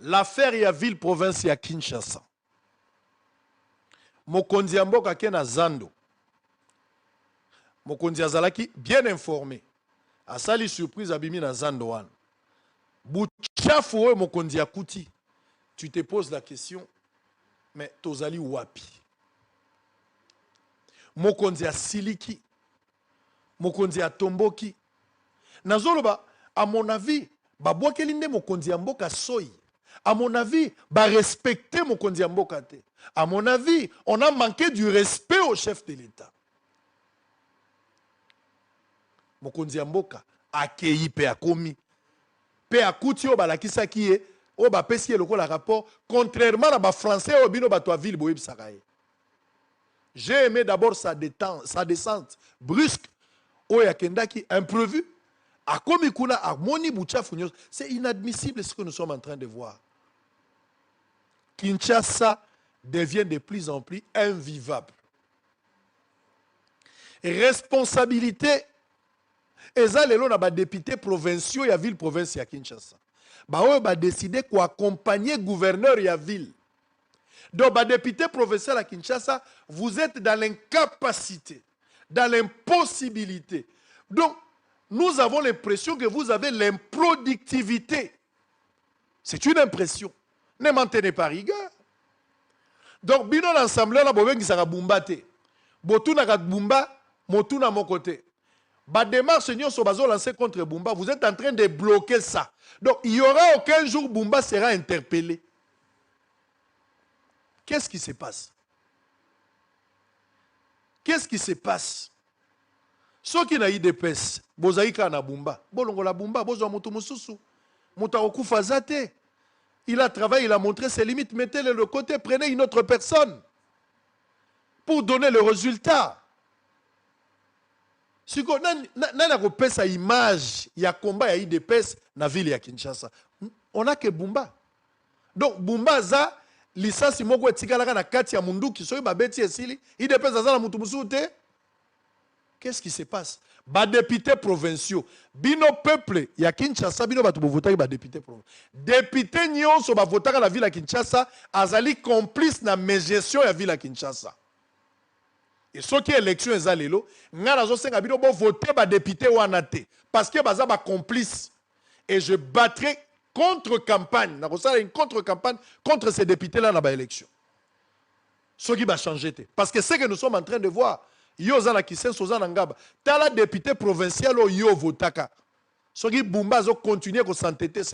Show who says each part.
Speaker 1: l'affaire ya ville province ya Kinshasa. Mokonzi ya mboka ke na zando. Mokonzi azalaki bien informé. Asali surprise abimi na zando wana. Buchafu oyo mokonzi ya kuti. Tu te poses la question, mais tozali wapi? Mokonzi ya siliki. Mokonzi ya tomboki. Nazoloba, à mon avis, babwakeli nde mokonzi ya mboka soyi. À mon avis, respecter mokonzi ya mboka te. À mon avis, on a manqué du respect au chef de l'État. Mokonzi ya mboka akei pe akomi. Pe akuti o balakisa ki e o ba pesi lokola rapport contrairement à ba français o bino bato ville boyeb sakaye. J'ai aimé d'abord sa descente brusque o yakendaki imprévu. Akomi kuna amoni buchafu nyos. C'est inadmissible ce que nous sommes en train de voir. Kinshasa devient de plus en plus invivable. Responsabilité eza lelo na ba député provinciaux ya ville province ya Kinshasa. Ba oyo ba décider ko accompagner gouverneur ya ville. Donc ba député provincial à Kinshasa, vous êtes dans l'incapacité, dans l'impossibilité. Donc nous avons l'impression que vous avez l'improductivité. C'est une impression. Ne maintenez pas rigueur. Donc, bino l'assemblée, la bobengi sera bumbate. Botuna kat bumba, motuna mon côté. Ba démarche nyon so bazo lancé contre Bumba, vous êtes en train de bloquer ça. Donc, il n'y aura aucun jour Bumba sera interpellé. Qu'est-ce qui se passe? Qu'est-ce qui se passe? Ceux qui n'ont pas de pèse, bozaïka na Bumba, bolongo la Bumba, bozo mutu mususu, mutaroku fazate. Il a travaillé, il a montré ses limites, mettez-le de côté, prenez une autre personne pour donner le résultat. Si on a sa image, il y a combat, il y a IDPS dans la ville de Kinshasa. On n'a que Bumba. Donc Bumba za lisasi moko etikala na kati ya munduki soyo babeti esili IDPS za na mutu musute. Qu'est-ce qui se passe? Ba députés provinciaux, bino peuple ya Kinshasa bino batu bovotaki ba députés provinciaux. Député nyonso ba votaka la ville ya Kinshasa azali complice na mégestion ya ville ya Kinshasa. Et ce qui est élection ezalelo, ngana zo senga bino bo voter ba député wana te parce que baza ba complice. Et je battrai contre-campagne, na kosala une contre-campagne contre ces députés là na ba élection. Ce qui va changer te parce que c'est que nous sommes en train de voir yo zana kisenso zana ngaba tala député provincial o yo votaka soki Bumba zo continuer ko s'entêter c'est